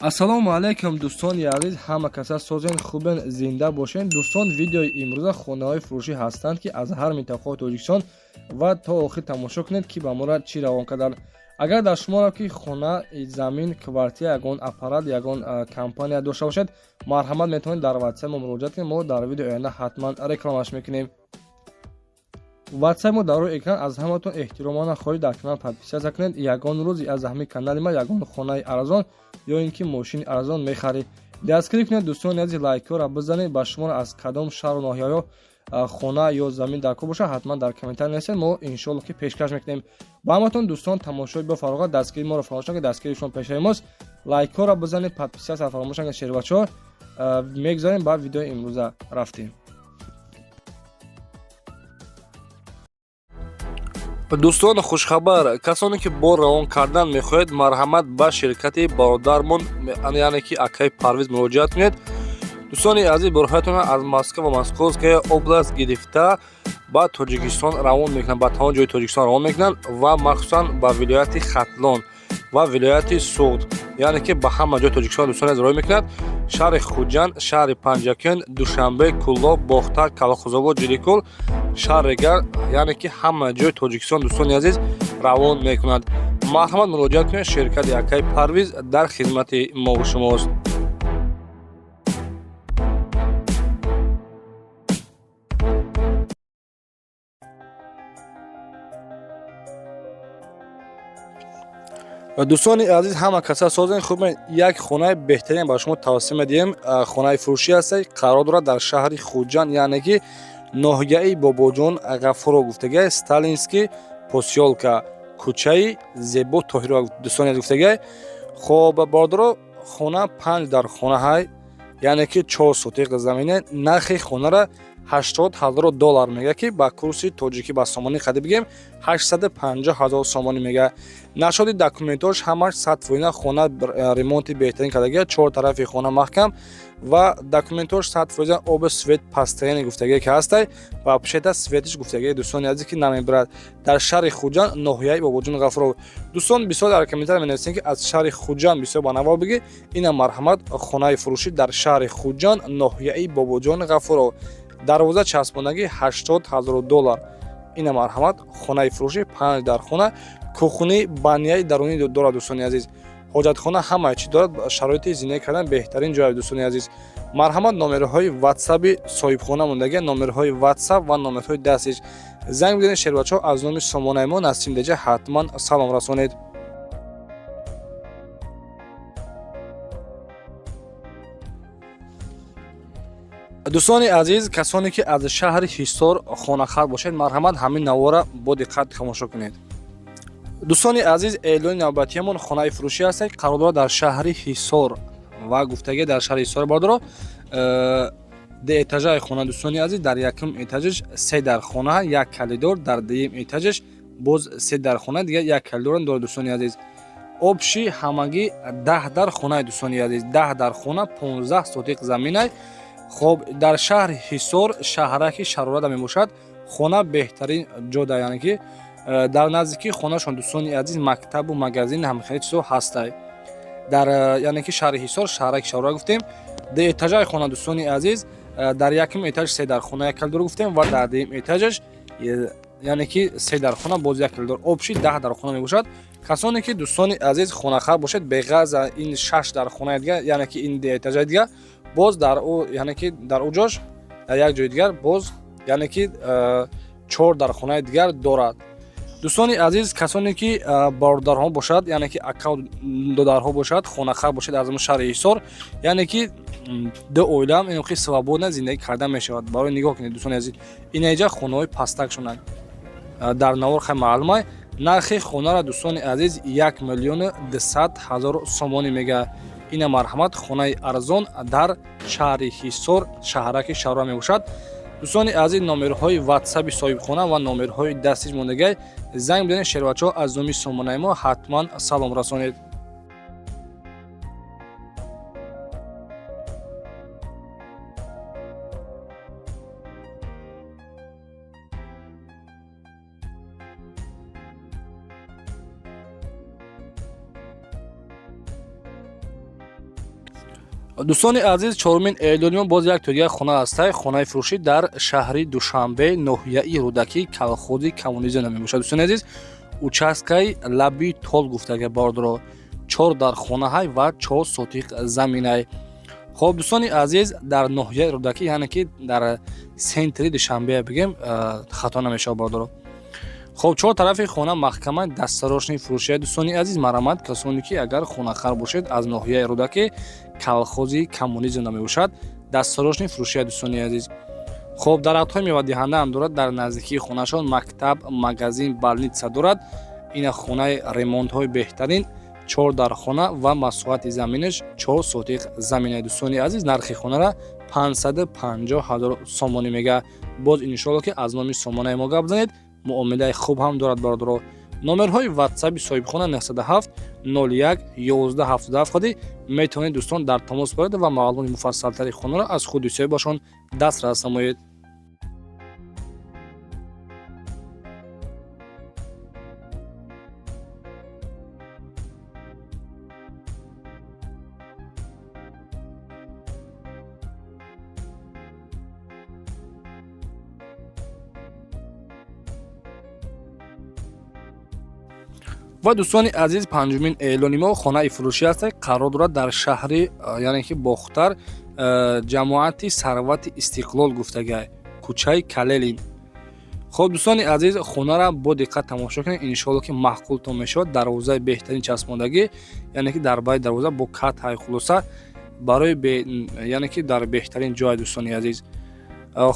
ассалому алайкум дӯстони азиз, ҳама каса созен хубен, зинда бошен. дӯстон, видеои имрӯза хонаҳои фурӯшӣ ҳастанд ки аз ҳар минтақаҳои Тоҷикистон ва то охир тамошо кунед ки ба моро чӣ равон карданд. агар дар шуморо ки хона, замин, квартира, ягон аппарат, ягон компания дошта бошед, марҳамат метавонед дар ватсап мо муроҷиат кунед. мо дар видеои оянда ҳатман рекламаш мекунем. ватсап мо дар рӯи экран. аз ҳаматон эҳтиромона хоҳиш дар канал подписия кунед. ягон рӯзи аз ҳамин канали ма ягон хонаи арзон ё ин ки мошини арзон мехарӣ, дастгирӣ кунед. дӯстони азиз, лайкҳоро бизанед. ба шумо аз кадом шаҳру ноҳияҳо хона ё замин дар кор бошад, ҳатман дар комментар нависед. мо иншоалло ки пешкаш мекунем. ба ҳаматон дӯстон, тамошои бафароғат, дастгирии моро фаромӯш накунед. дастгирии шумо пешраи мост. лайкҳоро бизанед, подписияро фаромӯш накунед. шербачаҳо мегзарем ба видеои имрӯза рафтем. дӯстони хушхабар, касоне ки бор равон кардан мехоҳед, марҳамат ба ширкати бародармон, яъне ки акаи Парвиз муроҷиат кунед. дӯстони азиз, борҳоятон аз Москва ва Московская област гирифта ба Тоҷикистон равон мекунанд, ба тамом ҷои Тоҷикистон равон мекунанд ва махсусан ба вилояти Хатлон ва вилояти Суғд, яъне ки ба ҳама ҷои Тоҷикистон дӯстони азиз роҳ мекунад. шаҳри Хуҷанд, шаҳри Панҷакен, Душанбе, Кӯллоб, Бохта, Калохозобод, Ҷиликол, шаҳри Гар, яъне ки ҳама ҷои Тоҷикистон дӯстони азиз равон мекунад. марҳамат муроҷиат кунед. ширкати акаи Парвиз дар хизмати мо шумост. дӯстони азиз, ҳама каса созен хуб, як хонаи беҳтарин ба шумо тавсия медиҳем. хонаи фурӯшӣ аст, қарор дорад дар шаҳри Хуҷанд, яъне ки ноҳияи Бобоҷон Ғафуров гуфтагай, Сталинский посёлка, кӯчаи Зебо Тоҳирова дӯстони азиз гуфтагай. хоб бордоро хона 5 дар хона ҳай, яъне ки 4 сотиқ замине. нархи хонара $80,000 мега, ки ба курси тоҷикӣ ба сомонӣ қади бигем 850,000 сомонӣ мега. нашоди документош ҳамаш 100%. хона ремонти беҳтарин кардагия, 4 тарафи хона маҳкам ва документош 100%. оби свет постоянно гуфтагие ки ҳастай ва пушета светиш гуфтагие дӯстони азиз ки намебарад. дар шаҳри Хуҷанд, ноҳияи Бобоҷон Ғафуров. дӯстон, бисёр дар комментар менависен ки аз шаҳри Хуҷанд бисёр ба навор биги. ина марҳамат, хонаи фурӯшӣ дар шаҳри Хуҷанд, ноҳияи Бобоҷон Ғафуров. дарвоза часпондагӣ $80,000. ина марҳамат, хонаи фурӯшӣ 5 дар хона. кухни баняи дарунӣ дорад дӯстони азиз. ҳоҷатхона ҳамаи чӣ дорад. шароити зиндагӣ кардан беҳтарин ҷой дӯстони азиз. марҳамат, номерҳои ватсаби соҳибхона мондагия, номерҳои ватсап ва номерҳои дастиш. занг бизанед шербачаҳо, аз номи сомонаи мо Насим Деҷа ҳатман салом расонед. дӯстони азиз, касоне ки аз шаҳри Ҳисор хонахар бошед, марҳамат ҳамин навора бо диққат тамошо кунед. дӯстони азиз, эълони навбатиямон хонаи фурӯшӣ аст, қарор дорад дар шаҳри Ҳисор ва гуфтагия дар шаҳри Ҳисор бордоро де этажаи хона. дӯстони азиз, дар якум этажаш 3 дар хона, як калидор, дар дуюм этажаш боз 3 дар хона, дигар як калидор дорад дӯстони азиз. обши ҳамагӣ 10 дар хонаи дӯстони азиз, 10 дар хона, 15 сотиқ заминай. хоб, дар шаҳри Ҳисор, шаҳраки Шарорада мебошад. хона беҳтарин ҷода, яъне ки дар наздики хонашон дӯстони азиз мактабу магазин ҳамихеле чизо ҳастай. дар яъне ки шаҳри Ҳисор, шаҳраки Шарорада гуфтем. де этажаи хона дӯстони азиз, дар якум этаж 3 дар хона як калидор гуфтем ва дар дуюм этажаш яъне ки 3 дар хона боз як калидор. обши 10 дар хона мебошад. касоне ки дӯстони азиз хонахар бошед, беғаза ин 6 дар хонаи дигар, яъне ки ин де этажаи дигар боз дар ӯ, яъне ки дар ӯ ҷош дар як ҷои дигар боз, яъне ки 4 дар хонаи дигар дорад. дӯстони азиз, касоне ки бародарҳо бошад, яъне ки ака додарҳо бошад, хонахар бошад аз шаҳри Ҳисор, яъне ки ду оилаам ин ки свободна зиндагӣ кардан мешавад. барои нигоҳ кунед дӯстони азиз, инаҷа хонаҳои пастакшонанд. дар навор хай маълумай. нархи хонара дӯстони азиз 1,200,000 сомонӣ мега. ина марҳамат, хонаи арзон дар шаҳри Ҳисор, шаҳраки Шарора мебошад. дӯстони азиз, номерҳои ватсаби соҳибхона ва номерҳои дастиш мондагай. занг бизанед шербачаҳо, аз номи сомонаи мо ҳатман салом расонед. дӯстони азиз, 4 июли мо боз як тӯдига хона ҳастай. Хонаи фурӯшӣ дар шаҳри Душанбе, ноҳияи Рӯдакӣ, колхози Коммунизм номи мебошад. Дӯстони азиз, участкаи лаби тол гуфтага бордро 4 дар хонаҳай ва 4 сотиқ заминай. хоб дӯстони азиз, дар ноҳияи Рӯдакӣ, яъне ки дар сентри Душанбе бигем, хато намешавад бордро. хоб 4 тарафи хона маҳкамаи дастарошни фурӯшия. Дӯстони азиз, марҳамат, касоне ки агар хонахар бошед аз ноҳияи Рӯдакӣ, колхози Коммунизм номи бошад, дастарошни фурӯшия. Дӯстони азиз, хоб дарахтҳои мевадиҳанда ҳам дорад. Дар наздикии хонашон мактаб, магазин, больница дорад. Ина хонаи ремонтҳои беҳтарин 4 дар хона ва масоҳати заминаш 4 сотиқ замина. Дӯстони азиз, нархи хонара 550 000 сомонӣ мега. боз иншоалло ки аз номи сомонаи мо гап занед. муомилаи хуб ҳам дорад бародаро. номерҳои ватсаби соҳибхона 907 01 11 77 ходи метавонед дӯстон дар тамос баред ва маълумоти муфассалтари хонаро аз худи соҳибашон дастрас намоед. ва дӯстони азиз, 5 июли мо хонаи фурӯшӣ ҳастад. қарор дорад дар шаҳри, яъне ки Бохтар, ҷамоати Сарвати Истиқлол гуфтагай, кӯчаи Калелин. хоб дӯстони азиз, хонара бо диққат тамошо кунед. иншоалло ки маҳқултон мешавад. дарвозаи беҳтарин часпондагӣ, яъне ки дар байи дарвоза бо катҳаи хулоса барои яъне ки дар беҳтарин ҷой. дӯстони азиз,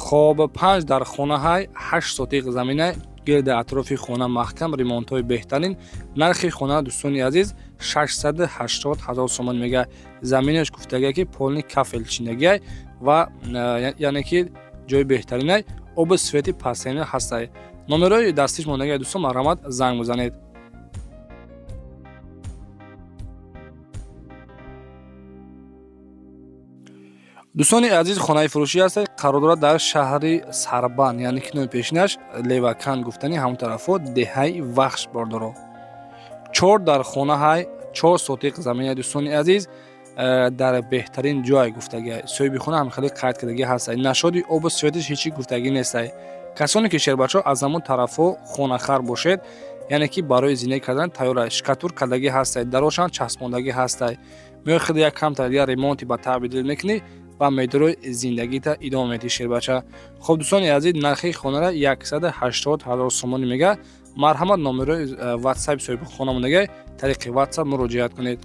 хоб 5 дар хонаҳай 8 сотиқ замина. гирди атрофи хона маҳкам, ремонтҳои беҳтарин. нархи хона дӯстони азиз 680 000 сомон мега. заминаш гуфтагай ки полни кафелчинагиай ва яъне ки ҷои беҳтаринай, оби свети пастерина ҳастай. номерои дастиш мондагиай дӯстон, марҳамат, занг бизанед. дӯстони азиз, хонаи фурӯшӣ ҳастад. қарор дорад дар шаҳри Сарбан, яъне ки номи пешинаш Левакан гуфтани ҳамон тарафо деҳаи Вахш бордоро 4 дар хонаҳай 4 сотиқ замина. дӯстони азиз, дар беҳтарин ҷой гуфтагай. соҳиби хона ҳамихали қайд кардагӣ ҳастай. нашоди обу светиш ҳеҷ чӣ гуфтагӣ нестай. касоне ки шербачо аз ҳамон тарафо хонахар бошед, яъне ки барои зиндагӣ кардан тайёра шкатур кардагӣ ҳастай. дарошан часпондагӣ ҳастай. меохиди як камтар дигар ремонти ба таъбидил мекунӣ ва медрои зиндагита идома медиҳи шербача. хоб дӯстони азиз, нархи хонара 180 000 сомонӣ мега. марҳамат, номерои ватсаби соҳиби хона мондагай, тариқи ватсап муроҷиат кунед.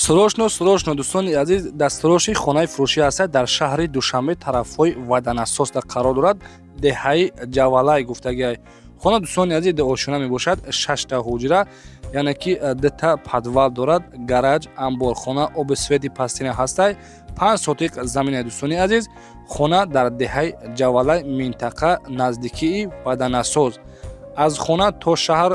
сӯрошно дӯстони азиз, дастароши хонаи фурӯшӣ ҳастад. дар шаҳри Душанбе, тарафҳои ваданасосда қарор дорад. деҳаи Ҷавалай гуфтагиай. хона дӯстони азиз, деошуна мебошад. 6 та ҳуҷра, яъне ки 2 та подвал дорад. гараҷ, амборхона, оби свети пастина ҳастай. 5 сотиқ замина. дӯстони азиз, хона дар деҳаи Ҷавалай, минтақа наздикии ваданасоз. аз хона то шаҳр,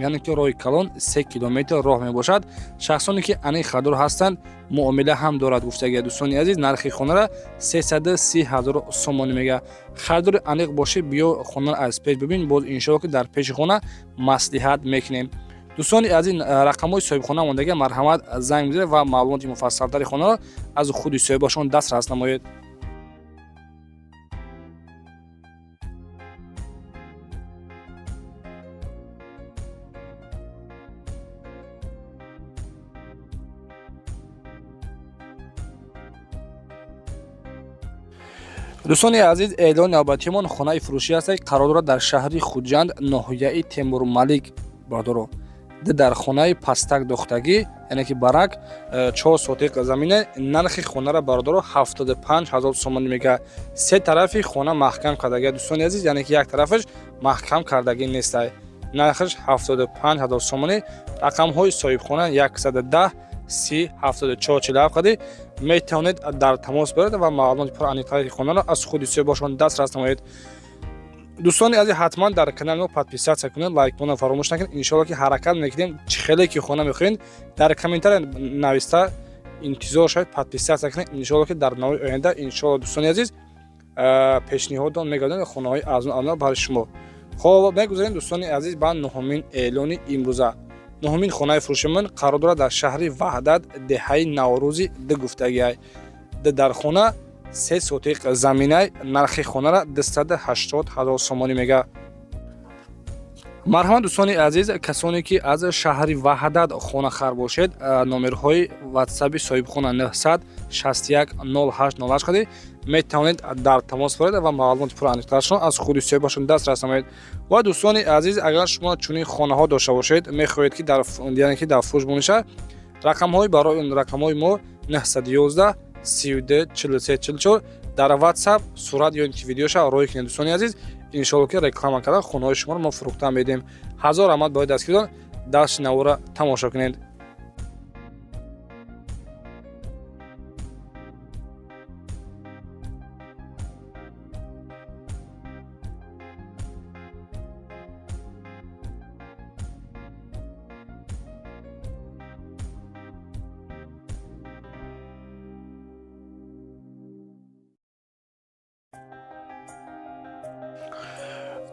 яъне ки роҳи калон 3 километр роҳ мебошад. шахсоне ки аниқ хадор ҳастанд, муомила ҳам дорад гуфтагиай. дӯстони азиз, нархи хонара 330 000 сомонӣ мега. хадори аниқ бошӣ, биё хонара аз пеш бибин. боз иншоалло ки дар пеши хона маслиҳат мекунем. дӯстони азиз, рақамҳои соҳибхона мондагиа, марҳамат, занг бизанед ва маълумоти муфассалтари хонаро аз худи соҳибашон дастрас намоед. дӯстони азиз, эълони навбатиямон хонаи фурӯшӣ ҳастад. қарор дорад дар шаҳри Хуҷанд, ноҳияи Темурмалик бордоро. дар хонаи пастак дохтагӣ, яъне ки барак, 4 сотиқ замина. нархи хонара бародаро 75 000 сомонӣ мега. се тарафи хона маҳкам кардагӣ. дӯстони азиз, яъне ки як тарафаш маҳкам кардагӣ нестай. нархаш 75 000 сомонӣ. рақамҳои соҳибхона 110 30 74 47 ходи метавонед дар тамос баред ва маълумоти пураниқтари хонаро аз худи соҳибашон дастрас намоед. дӯстони азиз, ҳатман дар канали мо подписатсия кунед, лайк монро фаромӯш накунед. иншоалло ки ҳаракат мекунем, чӣ хеле ки хона мехоҳед дар комментария нависта интизор шавед, подписатсия кунед. иншоалло ки дар навои оянда, иншоалло дӯстони азиз, пешниҳодон мегардонем хонаҳои арзон барои шумо. خب بگذاریم دوستان عزیز با نهمین اعلان امروزه. نهمین خانه فروشی من قرار دارد در شهر وحدت دهه نوروزی ده گفتگی است. در خانه 3 سوتیق زمینه، نرخ خانه را 280,000 سومانی میگه. مرحبا دوستان عزیز، کسانی که از شهر وحدت خانه خر باشید، نمرهای واتساپ صاحب خانه 961 0808 خواهید میتوانید در تماس باشید و معلومات پور انتقالشون از خود صاحبشون دسترس نمایید. و دوستان عزیز، اگر شما چنین خانه ها داشته باشید، میخواهید که در فروش بشه، رقم های برای اون رقم های ما 911 32 43 44 در واتساپ صورت یا اینکه ویدیوش روی کنید. دوستان عزیز، ان شاء الله که رکلام کردن خانه های شما رو ما فروخته میدیم. هزار رحمت باید دست کردن درس نو تماشا کنید.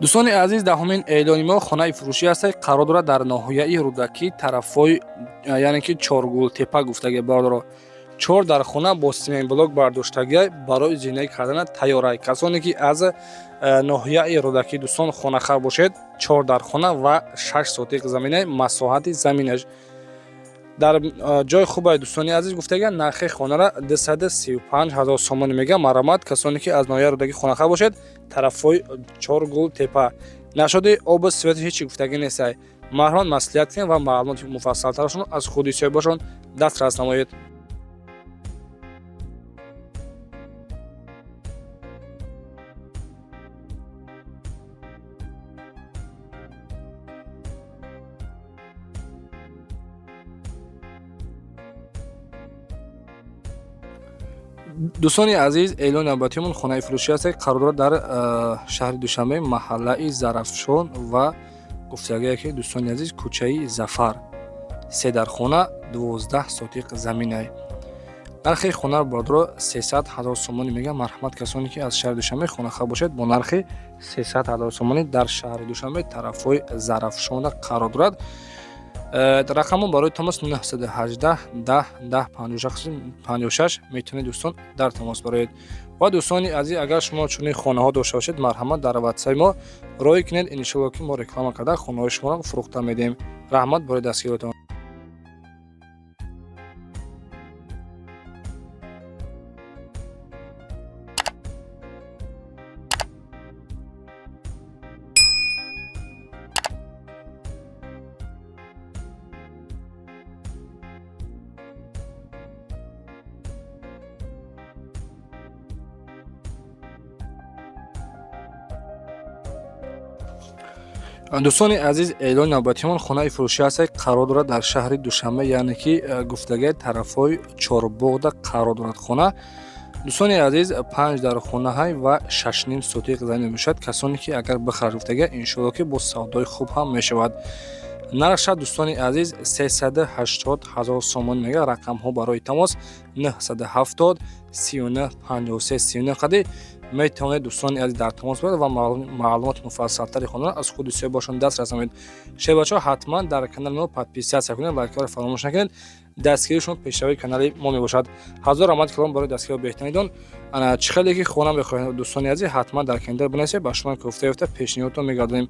دوستان عزیز، دهمین اعلان ما خانه فروشی است. قرار دارد در ناحیه رودکی طرفای یعنی که چارگل تپه گفتگی بارداره. 4 در خانه با سیمین بلاک برداشتگی برای زندگی کردن تیار است. کسانی که از ناحیه رودکی دوستان خانه خر باشید، 4 در خانه و 6 سوتیق زمینه مساحت زمینش در جای خوب دوستان عزیز گفتگی نرخ خانه را 235,000 سومانی میگه. مرامت کسانی که از ناحیه رودکی خانه خر باشید، طرفای 4 گل تپه نشده آب سویت هیچ گفتگی نیست. مرحمت مسئولیت کنید و معلومات مفصل ترشون از خودی صاحبشون دسترس نمایید. دوستان عزیز، اعلان نوبتیمون خانه فروشی است. قرار دارد در شهر دوشنبه محله زرافشان و گفتگی که دوستان عزیز کوچه ظفر 3 در خانه 12 سوتیق زمینه. نرخ خانه بادرو 300,000 سومانی میگه. مرحمت کسانی که از شهر دوشنبه خانه خواهد باشید با نرخ 300,000 سومانی در شهر دوشنبه طرفای زرافشان قرار دارد. رقم برای تماس 918 10 10 56 میتونید دوستان در تماس برید. و دوستان عزیز، اگر شما چنین خانه ها داشته باشید، مرحمت در واتساپ ما روی کنید. ان شاء الله که ما رکلام کرده خانه های شما را فروخته میدیم. رحمت برای دستگیرتان. دوستان عزیز، اعلان نوبتیمان خانه فروشی است. قرار دارد در شهر دوشنبه یعنی که گفتگی طرفای چارباغ قرار دارد. خانه دوستان عزیز 5 در خانه های و 6 نیم سوتیق زمین میشد. کسانی که اگر بخرید گفتگی ان شاء الله که با سودای خوب هم میشود. نرخ دوستان عزیز 380,000 سومانی میگه. رقم ها برای تماس 970 39 53 39 خدی میتونید دوستان عزیز در تماس باشید و معلومات مفصل تری خانه را از خود صاحبشون دسترس نمایید. بچه‌ها حتما در کانال ما پادپیسیت کنید، لایک کار فراموش نکنید. دستگیریشون پیشروی کانال ما می باشد. هزار رحمت کلام برای دستگیری بهترین انا چخلی که خونم بخواید دوستان عزیز حتما در کانال بنویسید. با شما گفته پیشنهادتون میگردیم.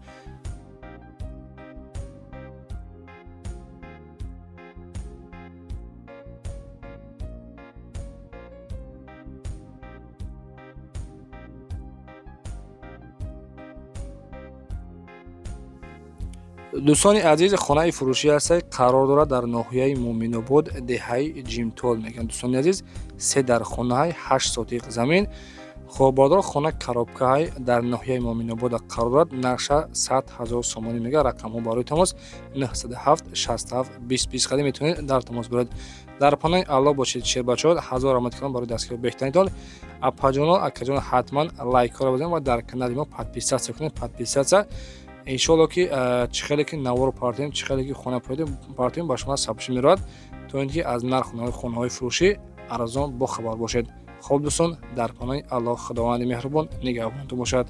دوستان عزیز، خانه فروشی است. قرار دارد در ناحیه مومن‌آباد دهه جیمتال میگن. دوستان عزیز 3 در خانه 8 سوتیق زمین. خب بادر خانه کارابکای در ناحیه مومن‌آباد قرار دارد. نقش 100,000 سومانی میگه. رقم ها برای تماس 907 67 20 20 خدمت میتونید در تماس برید. در پناه الله باشید. شیر بچه‌ها هزار رحمت کنم برای دستگیری بهترین. اپاجونا اکاجونا حتما لایک کار بزنید و در کانال ما پادپیسیت کنید. پادپیسیت ان شاء الله که چخلی که نوار پارتیم چخلی که خانه پارتیم با شما ثبت میراد تا اینکه از نرخ خانه های فروشی ارزان با خبر باشید. خب دوستان، در پناه الله خداوند مهربان نگهبانتون باشد.